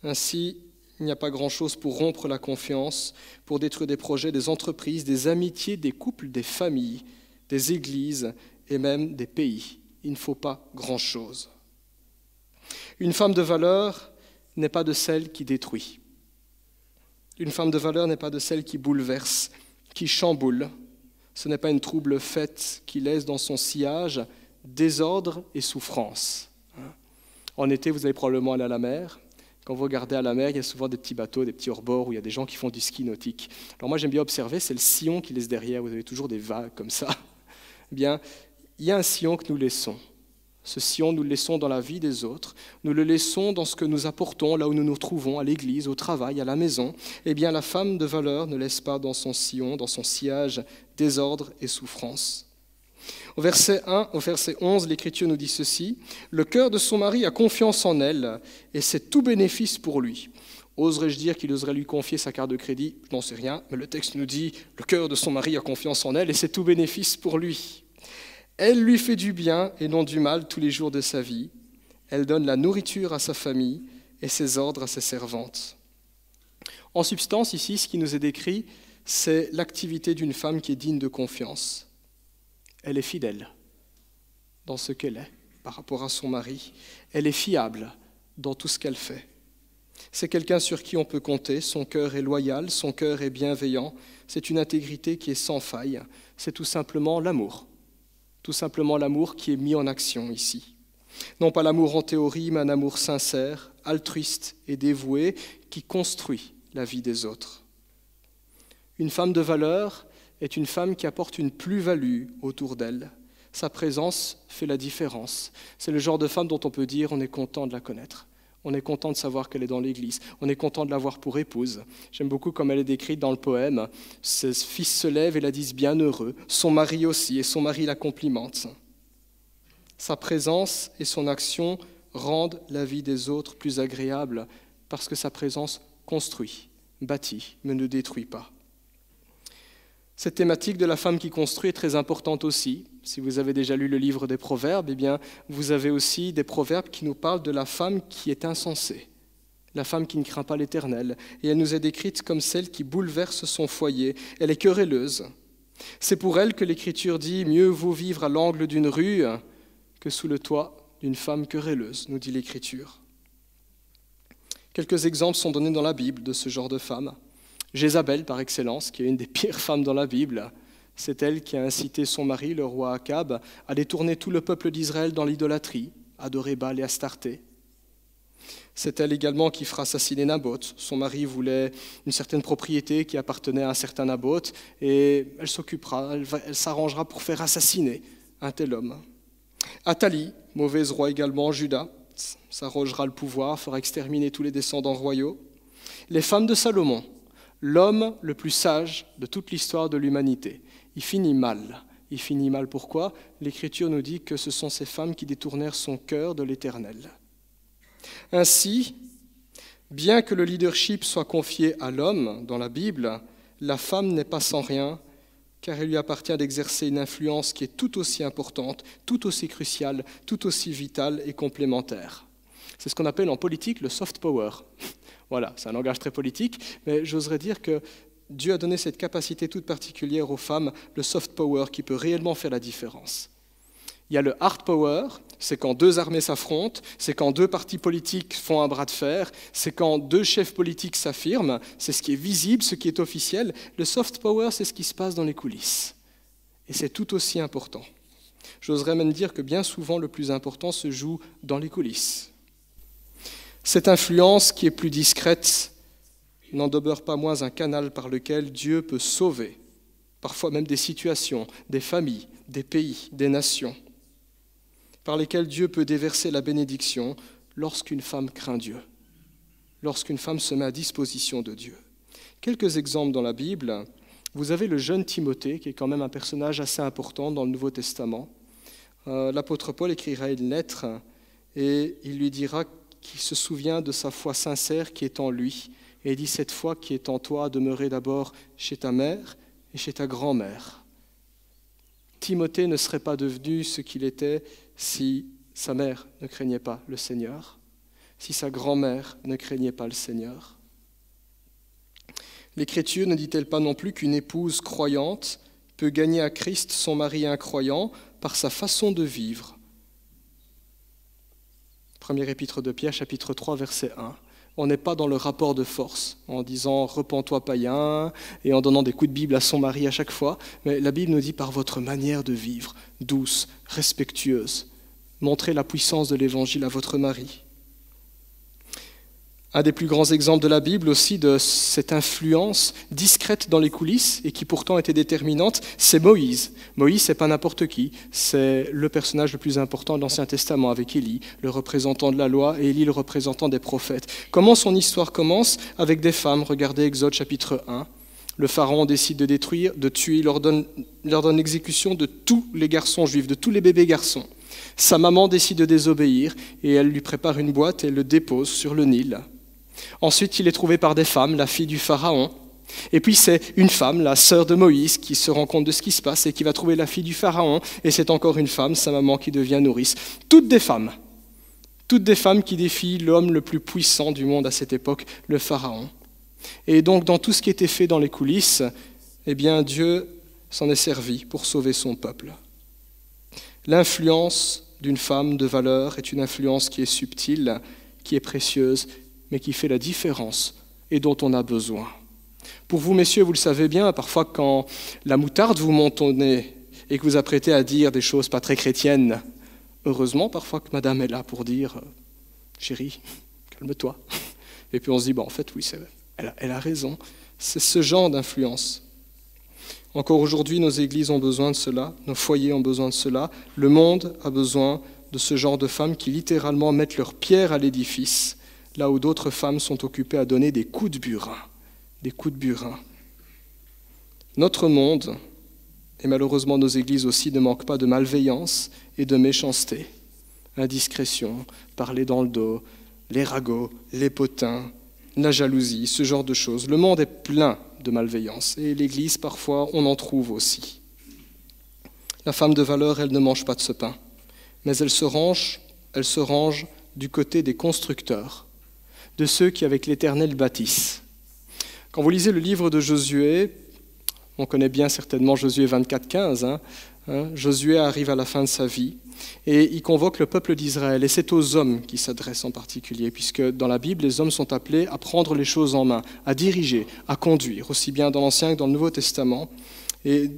S2: Ainsi, il n'y a pas grand-chose pour rompre la confiance, pour détruire des projets, des entreprises, des amitiés, des couples, des familles, des églises et même des pays. Il ne faut pas grand-chose. Une femme de valeur n'est pas de celle qui détruit. Une femme de valeur n'est pas de celle qui bouleverse, qui chamboule. Ce n'est pas une trouble faite qui laisse dans son sillage désordre et souffrance. En été, vous allez probablement aller à la mer. Quand vous regardez à la mer, il y a souvent des petits bateaux, des petits hors-bords où il y a des gens qui font du ski nautique. Alors moi, j'aime bien observer, c'est le sillon qui laisse derrière. Vous avez toujours des vagues comme ça. Eh bien, il y a un sillon que nous laissons. Ce sillon, nous le laissons dans la vie des autres. Nous le laissons dans ce que nous apportons, là où nous nous trouvons, à l'église, au travail, à la maison. Eh bien, la femme de valeur ne laisse pas dans son sillon, dans son sillage, désordre et souffrance. Au verset 11, l'Écriture nous dit ceci, « Le cœur de son mari a confiance en elle, et c'est tout bénéfice pour lui. » Oserais-je dire qu'il oserait lui confier sa carte de crédit ? Je n'en sais rien, mais le texte nous dit « Le cœur de son mari a confiance en elle, et c'est tout bénéfice pour lui. » Elle lui fait du bien et non du mal tous les jours de sa vie. Elle donne la nourriture à sa famille et ses ordres à ses servantes. En substance, ici, ce qui nous est décrit, c'est l'activité d'une femme qui est digne de confiance. Elle est fidèle dans ce qu'elle est par rapport à son mari. Elle est fiable dans tout ce qu'elle fait. C'est quelqu'un sur qui on peut compter, son cœur est loyal, son cœur est bienveillant, c'est une intégrité qui est sans faille, c'est tout simplement l'amour qui est mis en action ici. Non pas l'amour en théorie, mais un amour sincère, altruiste et dévoué qui construit la vie des autres. Une femme de valeur est une femme qui apporte une plus-value autour d'elle. Sa présence fait la différence. C'est le genre de femme dont on peut dire on est content de la connaître. On est content de savoir qu'elle est dans l'église. On est content de l'avoir pour épouse. J'aime beaucoup comme elle est décrite dans le poème. Ses fils se lèvent et la disent bienheureux. Son mari aussi, et son mari la complimente. Sa présence et son action rendent la vie des autres plus agréable parce que sa présence construit, bâtit, mais ne détruit pas. Cette thématique de la femme qui construit est très importante aussi. Si vous avez déjà lu le livre des Proverbes, eh bien, vous avez aussi des proverbes qui nous parlent de la femme qui est insensée, la femme qui ne craint pas l'Éternel. Et elle nous est décrite comme celle qui bouleverse son foyer. Elle est querelleuse. C'est pour elle que l'Écriture dit « Mieux vaut vivre à l'angle d'une rue que sous le toit d'une femme querelleuse », nous dit l'Écriture. Quelques exemples sont donnés dans la Bible de ce genre de femme. Jézabel, par excellence, qui est une des pires femmes dans la Bible, c'est elle qui a incité son mari, le roi Akab, à détourner tout le peuple d'Israël dans l'idolâtrie, adorer Baal et Astarté. C'est elle également qui fera assassiner Naboth. Son mari voulait une certaine propriété qui appartenait à un certain Naboth, et elle s'occupera, elle s'arrangera pour faire assassiner un tel homme. Athalie, mauvaise roi également, Juda, s'arrogera le pouvoir, fera exterminer tous les descendants royaux. Les femmes de Salomon, l'homme le plus sage de toute l'histoire de l'humanité. Il finit mal. Il finit mal pourquoi ? L'Écriture nous dit que ce sont ces femmes qui détournèrent son cœur de l'Éternel. Ainsi, bien que le leadership soit confié à l'homme dans la Bible, la femme n'est pas sans rien, car il lui appartient d'exercer une influence qui est tout aussi importante, tout aussi cruciale, tout aussi vitale et complémentaire. C'est ce qu'on appelle en politique le soft power. Voilà, c'est un langage très politique, mais j'oserais dire que Dieu a donné cette capacité toute particulière aux femmes, le soft power, qui peut réellement faire la différence. Il y a le hard power, c'est quand deux armées s'affrontent, c'est quand deux partis politiques font un bras de fer, c'est quand deux chefs politiques s'affirment, c'est ce qui est visible, ce qui est officiel. Le soft power, c'est ce qui se passe dans les coulisses. Et c'est tout aussi important. J'oserais même dire que bien souvent, le plus important se joue dans les coulisses. Cette influence qui est plus discrète n'en demeure pas moins un canal par lequel Dieu peut sauver, parfois même des situations, des familles, des pays, des nations, par lesquelles Dieu peut déverser la bénédiction lorsqu'une femme craint Dieu, lorsqu'une femme se met à disposition de Dieu. Quelques exemples dans la Bible. Vous avez le jeune Timothée, qui est quand même un personnage assez important dans le Nouveau Testament. L'apôtre Paul écrira une lettre et il lui dira qu'il se souvient de sa foi sincère qui est en lui. Et il dit, cette foi qui est en toi demeurait d'abord chez ta mère et chez ta grand-mère. Timothée ne serait pas devenu ce qu'il était si sa mère ne craignait pas le Seigneur, si sa grand-mère ne craignait pas le Seigneur. L'Écriture ne dit-elle pas non plus qu'une épouse croyante peut gagner à Christ son mari incroyant par sa façon de vivre ? Première épître de Pierre, chapitre 3, verset 1. On n'est pas dans le rapport de force, en disant « repens-toi païen » et en donnant des coups de Bible à son mari à chaque fois. Mais la Bible nous dit par votre manière de vivre, douce, respectueuse. Montrez la puissance de l'Évangile à votre mari. Un des plus grands exemples de la Bible aussi de cette influence discrète dans les coulisses et qui pourtant était déterminante, c'est Moïse. Moïse, c'est pas n'importe qui, c'est le personnage le plus important de l'Ancien Testament avec Élie, le représentant de la loi, et Élie, le représentant des prophètes. Comment son histoire commence ? Avec des femmes. Regardez Exode chapitre 1. Le pharaon décide de détruire, de tuer, il leur donne l'exécution de tous les garçons juifs, de tous les bébés garçons. Sa maman décide de désobéir et elle lui prépare une boîte et elle le dépose sur le Nil. Ensuite, il est trouvé par des femmes, la fille du pharaon. Et puis c'est une femme, la sœur de Moïse, qui se rend compte de ce qui se passe et qui va trouver la fille du pharaon. Et c'est encore une femme, sa maman, qui devient nourrice. Toutes des femmes qui défient l'homme le plus puissant du monde à cette époque, le pharaon. Et donc, dans tout ce qui était fait dans les coulisses, eh bien, Dieu s'en est servi pour sauver son peuple. L'influence d'une femme de valeur est une influence qui est subtile, qui est précieuse, mais qui fait la différence et dont on a besoin. Pour vous, messieurs, vous le savez bien, parfois quand la moutarde vous monte au nez et que vous apprêtez à dire des choses pas très chrétiennes, heureusement parfois que madame est là pour dire « Chérie, calme-toi ». Et puis on se dit « en fait, oui, elle a raison ». C'est ce genre d'influence. Encore aujourd'hui, nos églises ont besoin de cela, nos foyers ont besoin de cela, le monde a besoin de ce genre de femmes qui littéralement mettent leur pierre à l'édifice, là où d'autres femmes sont occupées à donner des coups de burin. Des coups de burin. Notre monde, et malheureusement nos églises aussi, ne manquent pas de malveillance et de méchanceté. Indiscrétion, parler dans le dos, les ragots, les potins, la jalousie, ce genre de choses. Le monde est plein de malveillance et l'Église, parfois, on en trouve aussi. La femme de valeur, elle ne mange pas de ce pain, mais elle se range du côté des constructeurs, de ceux qui, avec l'Éternel, bâtissent. Quand vous lisez le livre de Josué, on connaît bien certainement Josué 24-15, Josué arrive à la fin de sa vie et il convoque le peuple d'Israël. Et c'est aux hommes qu'il s'adresse en particulier, puisque dans la Bible, les hommes sont appelés à prendre les choses en main, à diriger, à conduire, aussi bien dans l'Ancien que dans le Nouveau Testament. Et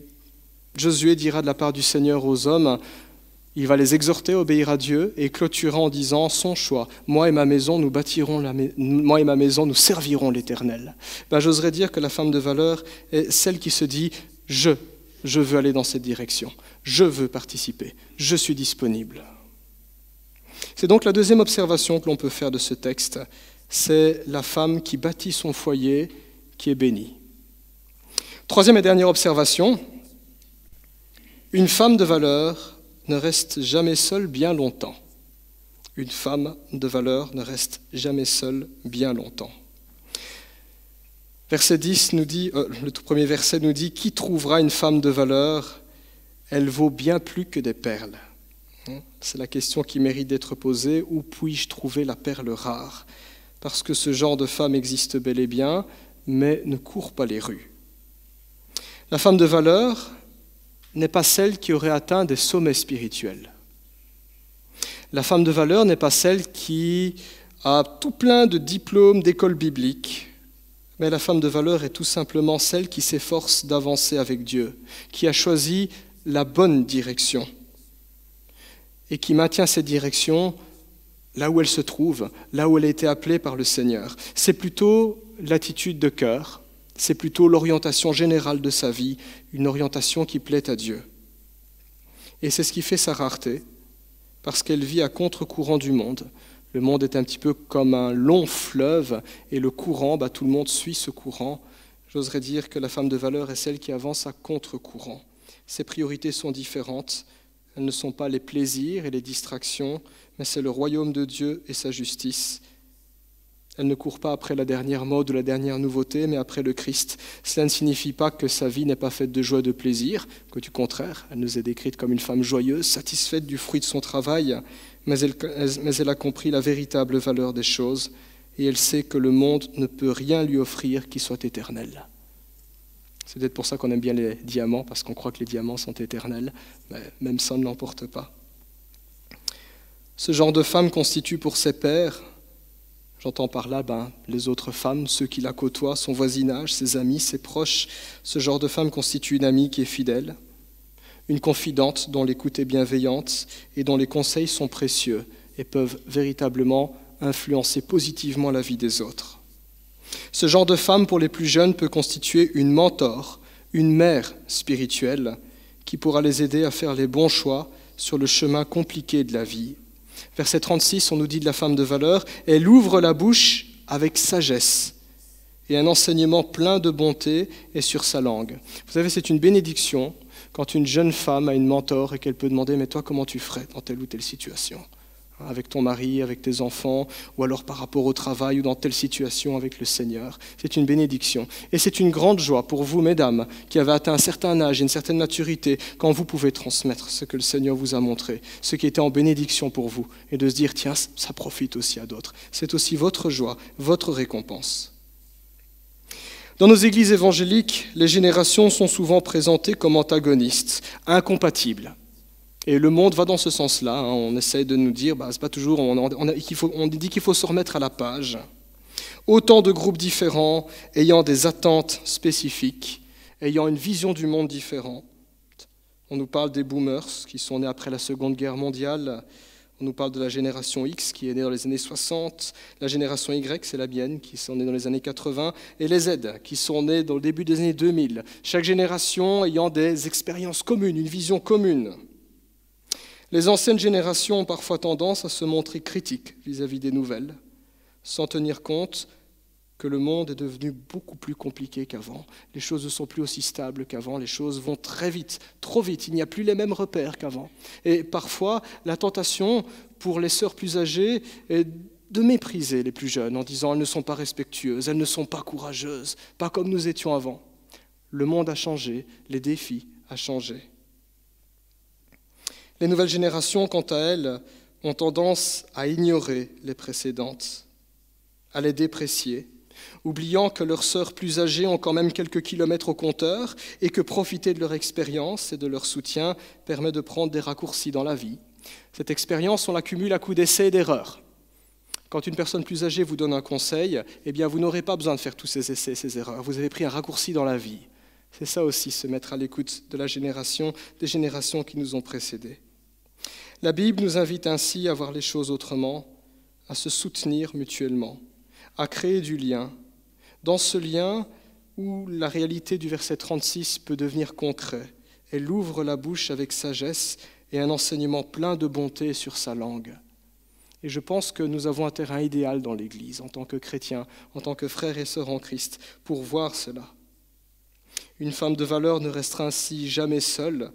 S2: Josué dira de la part du Seigneur aux hommes, il va les exhorter à obéir à Dieu et clôturera en disant son choix. Moi et ma maison, nous servirons l'Éternel. J'oserais dire que la femme de valeur est celle qui se dit je veux aller dans cette direction, je veux participer, je suis disponible. C'est donc la deuxième observation que l'on peut faire de ce texte, c'est la femme qui bâtit son foyer, qui est bénie. Troisième et dernière observation, une femme de valeur ne reste jamais seule bien longtemps. Une femme de valeur ne reste jamais seule bien longtemps. Verset 10 nous dit, le tout premier verset nous dit « Qui trouvera une femme de valeur ? Elle vaut bien plus que des perles. » C'est la question qui mérite d'être posée. Où puis-je trouver la perle rare ? Parce que ce genre de femme existe bel et bien, mais ne court pas les rues. La femme de valeur n'est pas celle qui aurait atteint des sommets spirituels. La femme de valeur n'est pas celle qui a tout plein de diplômes d'école biblique, mais la femme de valeur est tout simplement celle qui s'efforce d'avancer avec Dieu, qui a choisi la bonne direction et qui maintient cette direction là où elle se trouve, là où elle a été appelée par le Seigneur. C'est plutôt l'attitude de cœur, c'est plutôt l'orientation générale de sa vie, une orientation qui plaît à Dieu. Et c'est ce qui fait sa rareté, parce qu'elle vit à contre-courant du monde. Le monde est un petit peu comme un long fleuve, et le courant, tout le monde suit ce courant. J'oserais dire que la femme de valeur est celle qui avance à contre-courant. Ses priorités sont différentes. Elles ne sont pas les plaisirs et les distractions, mais c'est le royaume de Dieu et sa justice. Elle ne court pas après la dernière mode ou la dernière nouveauté, mais après le Christ. Cela ne signifie pas que sa vie n'est pas faite de joie et de plaisir, que du contraire, elle nous est décrite comme une femme joyeuse, satisfaite du fruit de son travail, mais elle a compris la véritable valeur des choses, et elle sait que le monde ne peut rien lui offrir qui soit éternel. C'est peut-être pour ça qu'on aime bien les diamants, parce qu'on croit que les diamants sont éternels, mais même ça ne l'emporte pas. Ce genre de femme constitue pour ses pairs, j'entends par là les autres femmes, ceux qui la côtoient, son voisinage, ses amis, ses proches. Ce genre de femme constitue une amie qui est fidèle, une confidente dont l'écoute est bienveillante et dont les conseils sont précieux et peuvent véritablement influencer positivement la vie des autres. Ce genre de femme, pour les plus jeunes, peut constituer une mentor, une mère spirituelle qui pourra les aider à faire les bons choix sur le chemin compliqué de la vie. Verset 36, on nous dit de la femme de valeur, elle ouvre la bouche avec sagesse et un enseignement plein de bonté est sur sa langue. Vous savez, c'est une bénédiction quand une jeune femme a une mentor et qu'elle peut demander « mais toi, comment tu ferais dans telle ou telle situation ?» avec ton mari, avec tes enfants, ou alors par rapport au travail, ou dans telle situation avec le Seigneur. C'est une bénédiction. Et c'est une grande joie pour vous, mesdames, qui avez atteint un certain âge, une certaine maturité, quand vous pouvez transmettre ce que le Seigneur vous a montré, ce qui était en bénédiction pour vous, et de se dire, tiens, ça profite aussi à d'autres. C'est aussi votre joie, votre récompense. Dans nos églises évangéliques, les générations sont souvent présentées comme antagonistes, incompatibles. Et le monde va dans ce sens-là. On essaie de nous dire, c'est pas toujours, on dit qu'il faut se remettre à la page. Autant de groupes différents, ayant des attentes spécifiques, ayant une vision du monde différente. On nous parle des boomers qui sont nés après la Seconde Guerre mondiale. On nous parle de la génération X qui est née dans les années 60. La génération Y, c'est la mienne, qui sont nés dans les années 80. Et les Z, qui sont nés dans le début des années 2000. Chaque génération ayant des expériences communes, une vision commune. Les anciennes générations ont parfois tendance à se montrer critiques vis-à-vis des nouvelles, sans tenir compte que le monde est devenu beaucoup plus compliqué qu'avant. Les choses ne sont plus aussi stables qu'avant, les choses vont très vite, trop vite, il n'y a plus les mêmes repères qu'avant. Et parfois, la tentation pour les sœurs plus âgées est de mépriser les plus jeunes en disant « elles ne sont pas respectueuses, elles ne sont pas courageuses, pas comme nous étions avant ». Le monde a changé, les défis ont changé. Les nouvelles générations, quant à elles, ont tendance à ignorer les précédentes, à les déprécier, oubliant que leurs sœurs plus âgées ont quand même quelques kilomètres au compteur et que profiter de leur expérience et de leur soutien permet de prendre des raccourcis dans la vie. Cette expérience, on l'accumule à coups d'essais et d'erreurs. Quand une personne plus âgée vous donne un conseil, eh bien vous n'aurez pas besoin de faire tous ces essais et ces erreurs. Vous avez pris un raccourci dans la vie. C'est ça aussi, se mettre à l'écoute de la génération, des générations qui nous ont précédés. La Bible nous invite ainsi à voir les choses autrement, à se soutenir mutuellement, à créer du lien. Dans ce lien où la réalité du verset 36 peut devenir concret, elle ouvre la bouche avec sagesse et un enseignement plein de bonté sur sa langue. Et je pense que nous avons un terrain idéal dans l'Église, en tant que chrétiens, en tant que frères et sœurs en Christ, pour voir cela. Une femme de valeur ne restera ainsi jamais seule,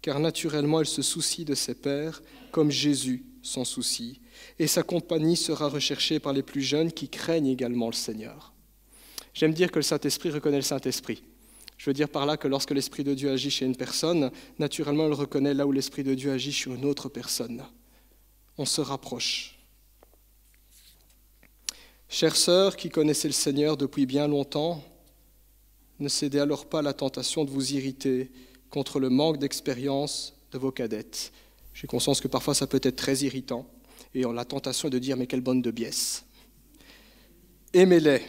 S2: car naturellement elle se soucie de ses pairs, comme Jésus s'en soucie. Et sa compagnie sera recherchée par les plus jeunes qui craignent également le Seigneur. J'aime dire que le Saint-Esprit reconnaît le Saint-Esprit. Je veux dire par là que lorsque l'Esprit de Dieu agit chez une personne, naturellement elle reconnaît là où l'Esprit de Dieu agit sur une autre personne. On se rapproche. Chères sœurs qui connaissez le Seigneur depuis bien longtemps, ne cédez alors pas à la tentation de vous irriter contre le manque d'expérience de vos cadettes. J'ai conscience que parfois ça peut être très irritant et on a la tentation de dire « mais quelle bande de biesse ». Aimez-les.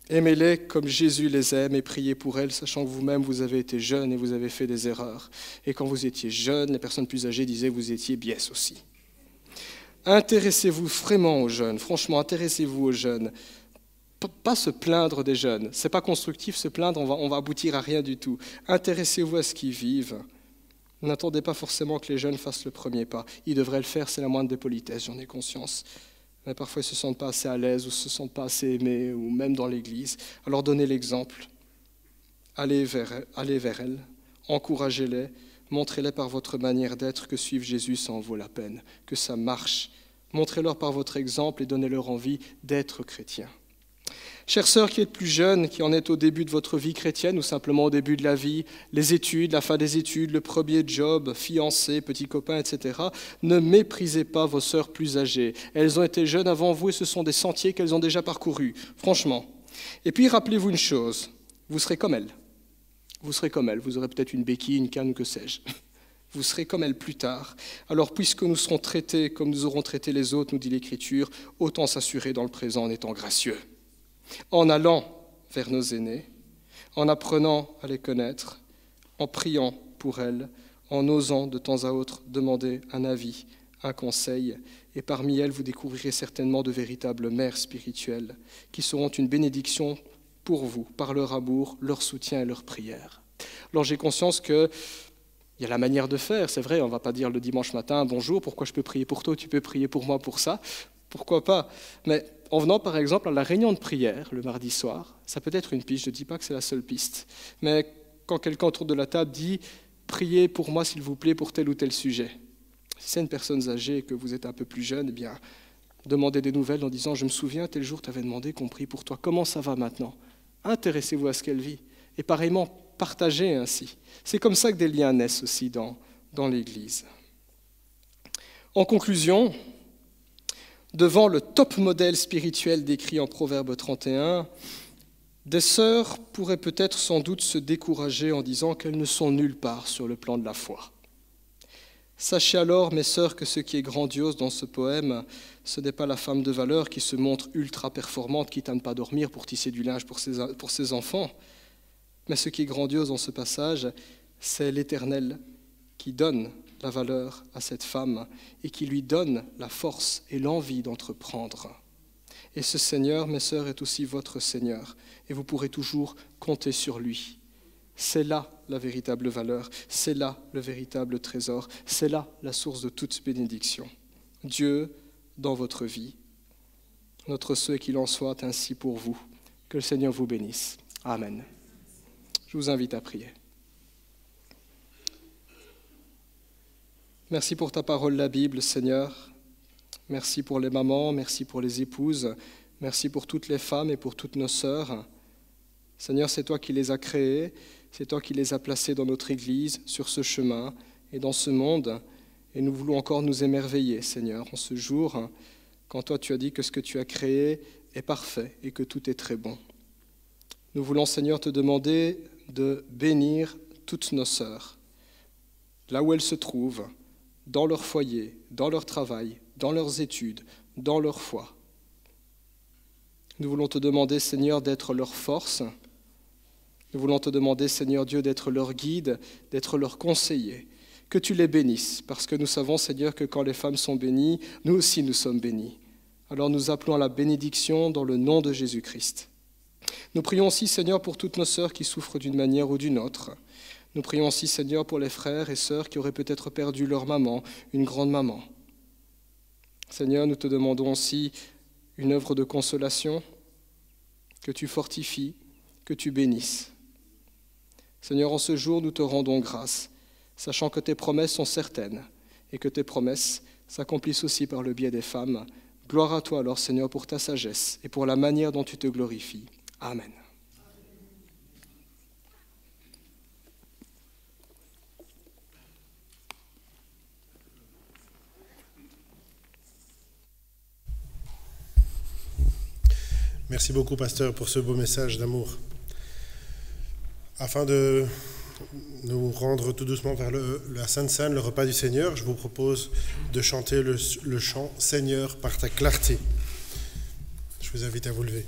S2: Aimez-les comme Jésus les aime et priez pour elles, sachant que vous-même vous avez été jeunes et vous avez fait des erreurs. Et quand vous étiez jeunes, les personnes plus âgées disaient que vous étiez biesse aussi. Intéressez-vous vraiment aux jeunes, franchement, intéressez-vous aux jeunes. Pas se plaindre des jeunes, c'est pas constructif se plaindre, on va aboutir à rien du tout. Intéressez-vous à ce qu'ils vivent. N'attendez pas forcément que les jeunes fassent le premier pas. Ils devraient le faire, c'est la moindre des politesses, j'en ai conscience. Mais parfois ils ne se sentent pas assez à l'aise ou ne se sentent pas assez aimés, ou même dans l'église. Alors donnez l'exemple. Allez vers elles, encouragez-les, montrez-les par votre manière d'être que suivre Jésus, ça en vaut la peine, que ça marche. Montrez-leur par votre exemple et donnez-leur envie d'être chrétiens. Chères sœurs qui êtes plus jeunes, qui en êtes au début de votre vie chrétienne ou simplement au début de la vie, les études, la fin des études, le premier job, fiancé, petit copain, etc., ne méprisez pas vos sœurs plus âgées. Elles ont été jeunes avant vous et ce sont des sentiers qu'elles ont déjà parcourus, franchement. Et puis rappelez-vous une chose, vous serez comme elles. Vous serez comme elles, vous aurez peut-être une béquille, une canne ou que sais-je. Vous serez comme elles plus tard. Alors puisque nous serons traités comme nous aurons traité les autres, nous dit l'Écriture, autant s'assurer dans le présent en étant gracieux. En allant vers nos aînés, en apprenant à les connaître, en priant pour elles, en osant de temps à autre demander un avis, un conseil, et parmi elles vous découvrirez certainement de véritables mères spirituelles qui seront une bénédiction pour vous, par leur amour, leur soutien et leur prière. Alors j'ai conscience qu'il y a la manière de faire, c'est vrai, on ne va pas dire le dimanche matin « Bonjour, pourquoi je peux prier pour toi, tu peux prier pour moi pour ça ?» Pourquoi pas? Mais en venant par exemple à la réunion de prière le mardi soir, ça peut être une piste, je ne dis pas que c'est la seule piste, mais quand quelqu'un autour de la table dit « Priez pour moi s'il vous plaît pour tel ou tel sujet », si c'est une personne âgée et que vous êtes un peu plus jeune, eh bien, demandez des nouvelles en disant « Je me souviens, tel jour tu avais demandé qu'on prie pour toi, comment ça va maintenant ?» Intéressez-vous à ce qu'elle vit et pareillement partagez ainsi. C'est comme ça que des liens naissent aussi dans l'Église. En conclusion, devant le top modèle spirituel décrit en Proverbe 31, Des sœurs pourraient peut-être sans doute se décourager en disant qu'elles ne sont nulle part sur le plan de la foi. Sachez alors, mes sœurs, que ce qui est grandiose dans ce poème, ce n'est pas la femme de valeur qui se montre ultra performante, quitte à ne pas dormir pour tisser du linge pour ses enfants, mais ce qui est grandiose dans ce passage, c'est l'Éternel qui donne la valeur à cette femme et qui lui donne la force et l'envie d'entreprendre. Et ce Seigneur, mes sœurs, est aussi votre Seigneur, et vous pourrez toujours compter sur lui. C'est là la véritable valeur, c'est là le véritable trésor, c'est là la source de toute bénédiction. Dieu dans votre vie. Notre souhait qu'il en soit ainsi pour vous. Que le Seigneur vous bénisse. Amen. Je vous invite à prier. Merci pour ta parole, la Bible, Seigneur. Merci pour les mamans, merci pour les épouses, merci pour toutes les femmes et pour toutes nos sœurs. Seigneur, c'est toi qui les as créées, c'est toi qui les as placées dans notre Église, sur ce chemin et dans ce monde. Et nous voulons encore nous émerveiller, Seigneur, en ce jour, quand toi tu as dit que ce que tu as créé est parfait et que tout est très bon. Nous voulons, Seigneur, te demander de bénir toutes nos sœurs, là où elles se trouvent, dans leur foyer, dans leur travail, dans leurs études, dans leur foi. Nous voulons te demander, Seigneur, d'être leur force. Nous voulons te demander, Seigneur Dieu, d'être leur guide, d'être leur conseiller. Que tu les bénisses, parce que nous savons, Seigneur, que quand les femmes sont bénies, nous aussi nous sommes bénis. Alors nous appelons à la bénédiction dans le nom de Jésus-Christ. Nous prions aussi, Seigneur, pour toutes nos sœurs qui souffrent d'une manière ou d'une autre. Nous prions aussi, Seigneur, pour les frères et sœurs qui auraient peut-être perdu leur maman, une grande maman. Seigneur, nous te demandons aussi une œuvre de consolation, que tu fortifies, que tu bénisses. Seigneur, en ce jour, nous te rendons grâce, sachant que tes promesses sont certaines et que tes promesses s'accomplissent aussi par le biais des femmes. Gloire à toi alors, Seigneur, pour ta sagesse et pour la manière dont tu te glorifies. Amen.
S1: Merci beaucoup, pasteur, pour ce beau message d'amour. Afin de nous rendre tout doucement vers la Sainte Seine, le repas du Seigneur, je vous propose de chanter le chant « Seigneur, par ta clarté ». Je vous invite à vous lever.